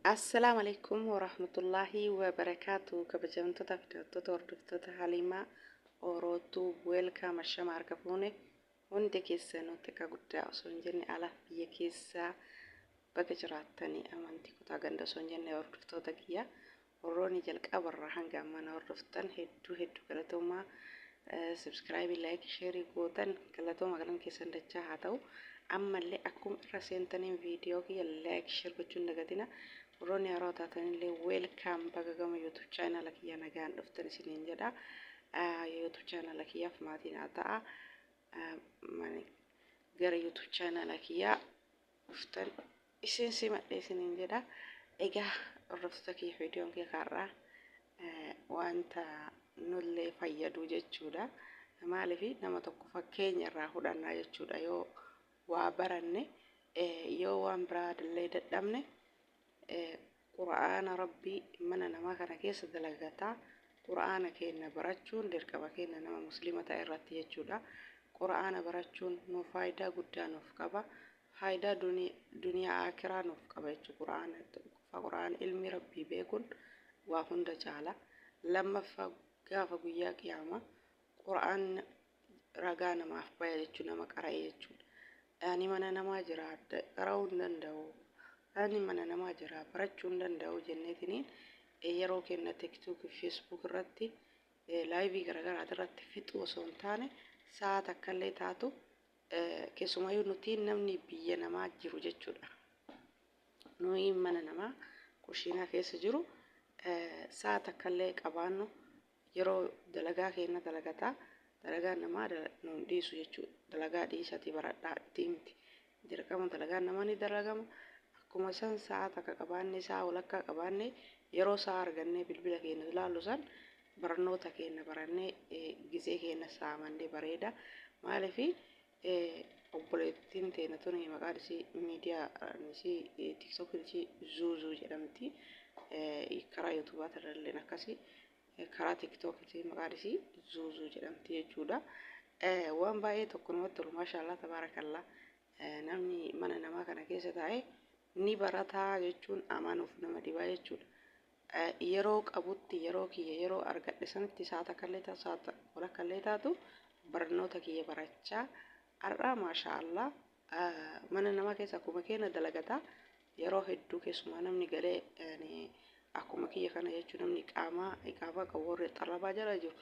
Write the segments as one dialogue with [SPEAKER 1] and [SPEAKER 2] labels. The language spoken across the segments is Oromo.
[SPEAKER 1] Assalamu alaikum warahmatullahi wabarakatuh. Kabajamtoota fi daawwattoota hordoftoota Haliimaa Orootuu Weelkaam Ashama harka fuune hundi keessanuu xiqqaa guddaa osoo hin jenne ala biyya keessaa baga jiraattanii amantii kutaa ganda osoo hin jenne hordoftoota kiyya warroonni jalqabarraa hanga ammaa hordoftan hedduu galatoomaa subscribe like share gootan galatooma galan keessan dachaa haa ta'u ammallee akkuma irra seentaniin viidiyoo kiyya like share gochuun dagatina. Warroonni yeroo taatanillee weelkaam baga gama YouTube chaanala kiyya nagaan dhuftan isiniin jedha. YouTube chaanala kiyyaaf maatiin haa ta'a. Gara YouTube chaanala kiyyaa dhuftan isin simadhe isiniin jedha. Egaa hordoftoota kiyya viidiyoon kiyya kaarraa wanta nullee fayyadu jechuudha. Maaliif nama tokko fakkeenya irraa fudhannaa jechuudha. Yoo waa baranne yoo waan biraa illee dadhabne Quraana Rabbii mana namaa kana keessa dalagataa Quraana keenya barachuun dirqama keenya nama muslima ta'e irratti jechuudha. Quraana barachuun nuuf faayidaa guddaa nuuf qaba. Faayidaa duniyaa akiraa nuuf qaba jechuudha. Quraana ilmi Rabbii beekuun waa hunda caala. Lammaffaa gaafa guyyaa qiyaamaa Quraan ragaa namaaf baya jechuudha, nama qara'ee jechuudha. Ani mana namaa jiraadha qara'uu hin danda'u. Ani mana namaa jira barachuu hin danda'u jenneetiniin yeroo kenna TikTok Facebook irratti laayivii garaagaraa irratti fixuu osoo hin taane sa'a takkallee taatu keessumayyuu nuti namni biyya namaa jiru jechuudha. Nuyi mana namaa kushiinaa keessa jiru sa'a takkallee qabaannu yeroo dalagaa keenya dalagataa dalagaa namaa nu dhiisu jechuudha. Dalagaa dhiisati baradhaa miti dirqama dalagaa namaa ni dalagama. Akkuma san sa'a takka qabaanne sa'a walakkaa qabaanne yeroo sa'a argannee bilbila keenya ilaallu san barnoota keenya barannee gizee keenya saamannee bareeda. Maaliif obboleettiin teenya tuni maqaan isii miidiyaa isii TikTok isii Zuuzuu jedhamti. Karaa YouTubaa irrallee akkasii karaa TikTok maqaan isii Zuuzuu jedhamti jechuudha. Waan baay'ee tokko namatti tolu maashaallah tabaarakallah. Namni mana namaa kana keessa taa'ee ni barataa jechuun amanuuf nama dhibaa jechuudha. Yeroo qabutti yeroo kiyya yeroo argadhe sanitti sa'a takkallee taatu sa'a walakkallee taatu barnoota kiyya barachaa har'a maashaallah mana namaa keessa akkuma keenya dalagataa yeroo hedduu keessumaa namni galee akkuma kiyya kana jechuun namni qaamaa qabu warri xarrabaa jala jiru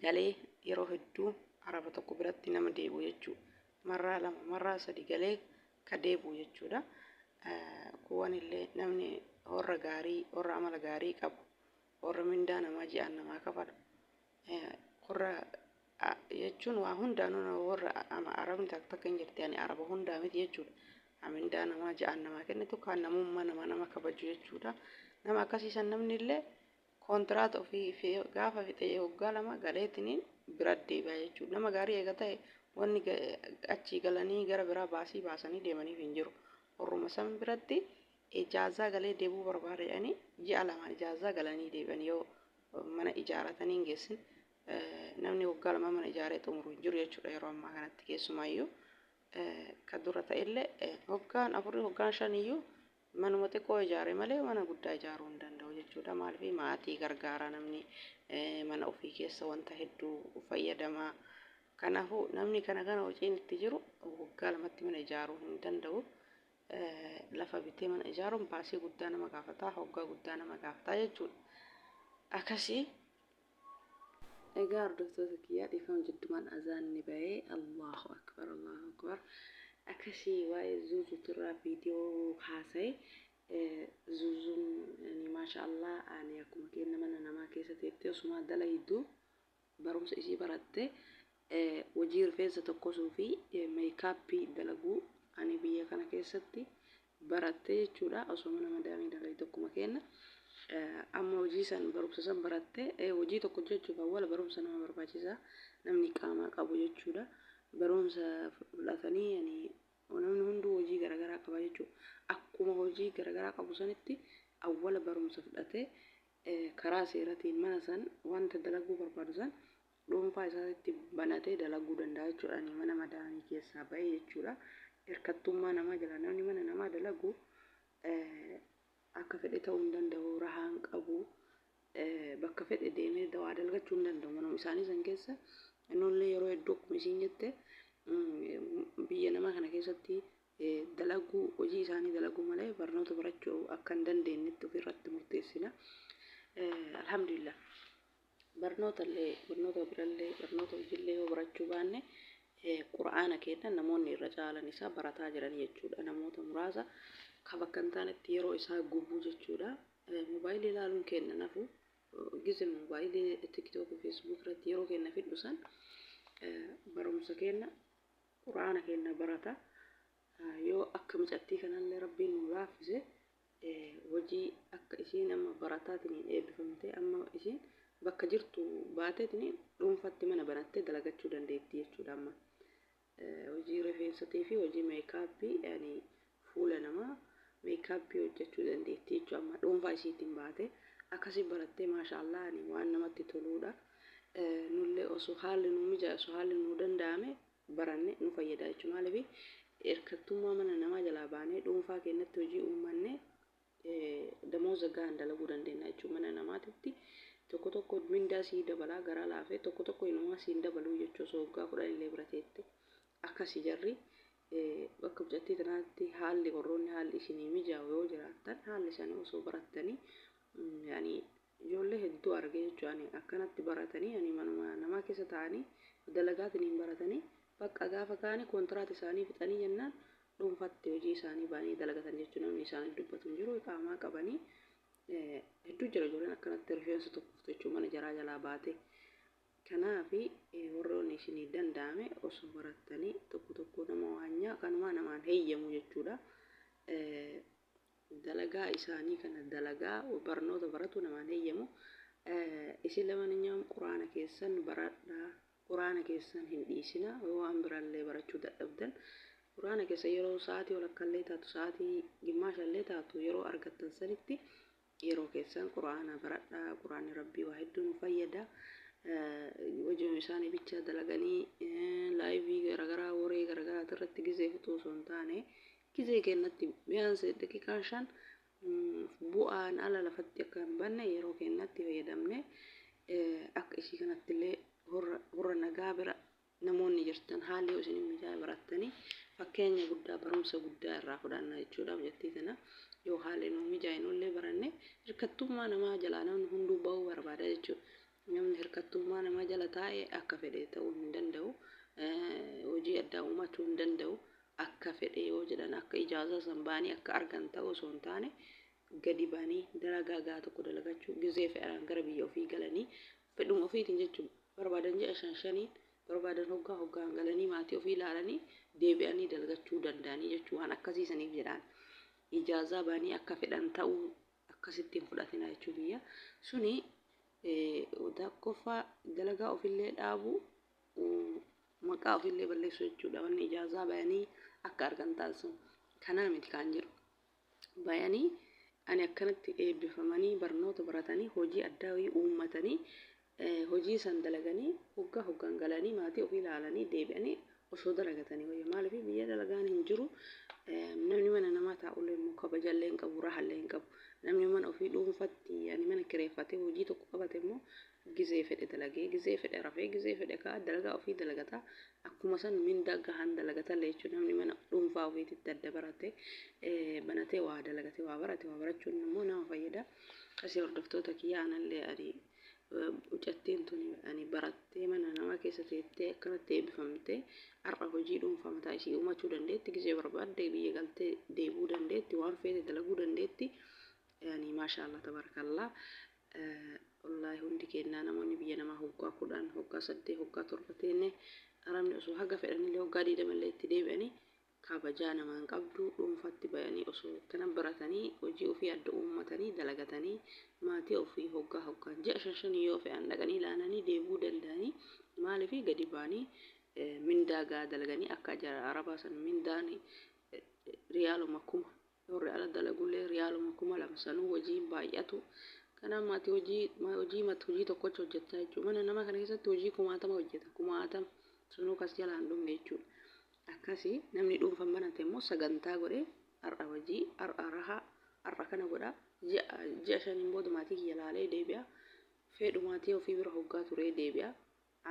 [SPEAKER 1] galee yeroo hedduu araba tokko biratti nama deebi'u jechuudha. Marraa lama marraa sadi galee ka deebi'u jechuudha. Kuwwan illee namni warra gaarii warra amala gaarii qabu warra mindaa namaa ji'aan namaa kafalu warra jechuun waa hundaanuu warra arabni takka hin jirti ani araba hundaa miti jechuudha. Mindaa namaa ji'aan namaa kennitu kan namummaa nama kabaju jechuudha. Nama akkasiisan namni illee kontiraata ofii gaafa fixee waggaa lama galeetiniin bira deebi'a jechuudha. Nama gaarii eega ta'e wanni achii galanii gara biraa baasanii deemaniif hin jiru. Orruma san biratti ijaazaa galee deebuu barbaada jedhanii ji'a lamaan ijaazaa galanii deebi'an yoo mana ijaaratanii hin geessin namni waggaa lama mana ijaaree xumuru hin jiru jechuudha. Yeroo ammaa kanatti keessumaayyuu kan dura ta'ellee waggaan afurii waggaan shaniyyuu manuma xiqqoo ijaare malee mana guddaa ijaaruu hin danda'u jechuudha. Maaliif maatii gargaara namni mana ofii keessa wanta hedduu fayyadamaa. Kanaafuu namni kana hojiin itti jiru waggaa lamatti mana ijaaruu hin danda'u. Lafa bitee mana ijaaruun baasii guddaa nama gaafataa hoggaa guddaa nama gaafataa jechuudha. Akkasii egaa hordoftoota kiyyaa dhiifama jiddumaan azaanni bahee Allahu akbar. Akkasii waa'ee Zuuzuutu irraa viidiyoo haasa'e. Zuuzuun maashaallah ani akkuma keenya mana namaa keessa teettee osuma dalaydu barumsa isii baratte hojii rifeensa tokkosuu fi meekaappii dalaguu ani biyya kana keessatti baratte jechuudha. Osoo nama daamii dalaydu akkuma keenya amma hojii san barumsa san baratte hojii tokko jechuudha. Awwaala barumsa nama barbaachisa namni qaamaa qabu jechuudha. Barumsa fudhatanii namni hunduu hojii garaagaraa qaba jechuudha. Akkuma hojii garaagaraa qabu sanitti awwaala barumsa fudhatee karaa seeratiin mana san wanta dalaguu barbaadu san dhuunfaa isaatti banatee dalaguu danda'a jechuudha. Mana madaamii keessaa bahee jechuudha. Hirkattummaa namaa jala namni mana namaa dalagu akka fedhe ta'uu hin danda'u, rahaan qabu, bakka fedhe deemee dawaa dalagachuu hin danda'u. Manuma isaanii san keessa innollee yeroo hedduu akkuma isiin jette biyya namaa kana keessatti dalaguu hojii isaanii dalaguu malee barnoota barachuu akka hin dandeenyetti ofirratti murteessina. Alhamdulillah. Barnoota birallee barnoota hojiillee yoo barachuu baanne quraana keenya namoonni irra caalan isaa barataa jiran jechuudha. Namoota muraasa kan bakka hin taanetti yeroo isaa gubuu jechuudha. Moobaayilii ilaaluun keenya nafu gizin moobaayilii tiktook feesbuuk irratti yeroo keenya fidhu san barumsa keenya quraana keenya barata. Yoo akka micattii kanallee rabbiin nu laaffise hojii akka isiin amma barataatiin eebbifamtee amma isiin bakka jirtu baateetiin dhuunfatti mana banattee dalagachuu dandeetti jechuudha. Amma hojii rifeensatii fi hojii meekaappii yani fuula namaa meekaappii hojjechuu dandeetti jechuudha. Amma dhuunfaa isiitiin baate akkasii barattee maashaallah waan namatti toluudha. Nullee osoo haalli nu mijaa'e osoo haalli nu danda'ame baranne nu fayyada jechuudha. Maaliif hirkattummaa mana namaa jalaa baanee dhuunfaa keenyatti hojii uummanne damooza gahaan dalaguu dandeenya jechuudha. Mana namaatitti tokko tokko mindaa sii dabalaa garaa laafee tokko tokko inumaa siin dabaluu jechuudha. Osoo waggaa 10 illee birateetti akkasii jarri bakka micattii tanaatti haalli warroonni haalli isinii mijaa'u yoo jiraattan haalli isaanii osoo barattanii yani ijoollee hedduu argee jechuudha. Akkanatti baratanii yani manuma namaa keessa taa'anii dalagaatiin baratanii bakka gaafa kaanii kontiraat isaanii fixanii jennaan dhuunfatti hojii isaanii baanii dalagatan jechuudha. Namni isaanii dubbatu hin jiru qaamaa qabanii hedduu jira ijoolleen akkanatti rifeensa tokko jechuudha mana jaraa jalaa baate. Kanaaf warroonni isinii danda'ame osoo barattanii tokko tokko nama waanyaa kanumaa namaan heeyyamu jechuudha. Dalagaa isaanii kana dalagaa barnoota baratu namaan heeyyamu. Isin lamaan quraana keessan baradhaa. Quraana keessan hin dhiisina yoo waan biraallee barachuu dadhabdan quraana keessa yeroo sa'aatii walakkallee taatu sa'aatii gimmaashallee taatu yeroo argattan sanitti yeroo keessan quraana baradhaa. Quraanni rabbii waa hedduu nu fayyada. Wajjin isaanii bicha dalaganii laayivii garagaraa waree garagaraa irratti gizee fixuu osoo hin taane gizee keenyatti biyyaansa daqiiqaa 5 bu'aan ala lafatti akka hin banne yeroo keenyatti fayyadamne akka isii kanatti illee warra nagaa bira namoonni jirtan haalli yoo isin mijaa'e barattanii fakkeenya guddaa barumsa guddaa irraa fudhannaa jechuudha. Micattii tana yoo haalli nu mijaa'e nullee baranne hirkattummaa namaa jalaa namni hunduu ba'uu barbaada jechuudha. Namni hirkattummaa namaa jala taa'ee akka fedhe ta'uu hin danda'u. Hojii addaa uumachuu hin danda'u. Akka fedhe yoo jedhan akka ijaazaa san baanii akka argan ta'uu osoo hin taane gadi baanii dalagaa gaa tokko dalagachuu gizee fe'an gara biyya ofii galanii fedhuma ofiitiin jechuudha. Barbaadan ji'a 5 barbaadan hoggaan galanii maatii ofii ilaalanii deebi'anii dalagachuu danda'anii jechuudha. Waan akkasiisaniif jedhaan ijaazaa baanii akka fedhan ta'uu akkasittiin fudhatina jechuudha. Biyya suni tokkoffaa dalagaa ofillee dhaabu maqaa ofillee balleessu jechuudha. Wanni ijaazaa baanii akka argan taasisu kanaa miti kan jiru. Bayanii ani akkanatti eebbifamanii barnoota baratanii hojii addaa uummatanii hojii san dalaganii hoggaan galanii maatii ofii ilaalanii deebi'anii osoo dalagatanii wayya. Maaliif biyya dalagaan hin jiru namni mana namaa taa'ullee immoo kabajallee hin qabu rahallee hin qabu. Namni mana ofii dhuunfatti yani mana kireeffatee hojii tokko qabate immoo gizee fedhe dalagee gizee fedhe rafee gizee fedhe kaa dalagaa ofii dalagata. Akkuma san mindaa gahaan dalagatallee jechuudha. Namni mana dhuunfaa ofiitti adda barate banatee waa dalagatee waa barate waa barachuun immoo nama fayyada. Asii hordoftoota kiyyaa anallee ani micattiin tuni ani barattee mana namaa keessa teettee akkanatti eebbifamtee har'a hojii dhuunfaa mataa ishii uumachuu dandeetti. Gizee barbaadde biyya galtee deebuu dandeetti. Waan feete dalaguu dandeetti. Yani maashaallah tabarakallah. Wallahi hundi kennaa namoonni biyya namaa hoggaa 10 hoggaa 8 hoggaa 7 teenne arabni osoo haga fedhanillee hoggaa 20 itti deebi'anii kabajaa namaan qabdu dhuunfatti bayanii osoo kanan baratanii hojii ofii adda uummatanii dalagatanii maatii ofii hoggaan ji'a 5 yoo fe'an dhaqanii ilaananii deebuu danda'anii maaliif gadi baanii mindaa gaa dalaganii akka jara arabaa san mindaan riyaaluma 1000 yoo riyaala dalagullee riyaaluma 2000 sanuu hojii baay'atu. Kana maatii hojii tokkocha hojjechaa jechuudha. Mana nama kana keessatti hojii 1000 hojjeta. 1000 sunuu kas jalaan dhume jechuudha. Akkasii namni dhuunfaan banate immoo sagantaa godhee har'a hojii har'a rahaa arrakana godha ji'a shaniin booda maatii kiyya laalee deebi'a fedhu maatii ofii bira hoggaa turee deebi'a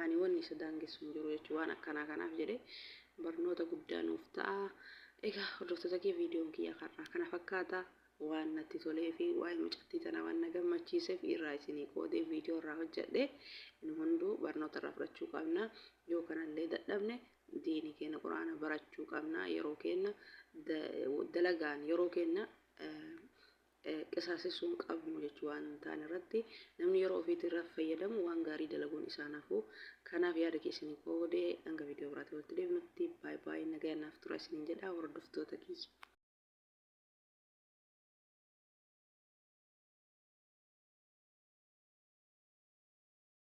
[SPEAKER 1] ani wanni isa daangessu hin jiru jechuudha waan akkanaa kanaaf jedhee barnoota guddaa nuuf ta'a. Egaa hordoftoota kee viidiyoon kiyya kana fakkaata waan natti tolee fi waa'ee mucattii tana waan na gammachiiseef irraa isinii qoodee viidiyoo irraa hojjedhe nu hunduu barnoota irraa fudhachuu qabna yoo kanallee dadhabne diinii keenya quraana barachuu qabna yeroo keenya dalagaan yeroo keenya qisaasessuu qabnu jechuu waan ta'an irratti namni yeroo ofiitti irraa fayyadamu waan gaarii dalaguun isaa nafu kanaaf yaada keessanii qoodee hanga viidiyoo biraatti walitti deebinutti baay'ee nagayanaaf tura isiniin jedha hordoftoota kiyya.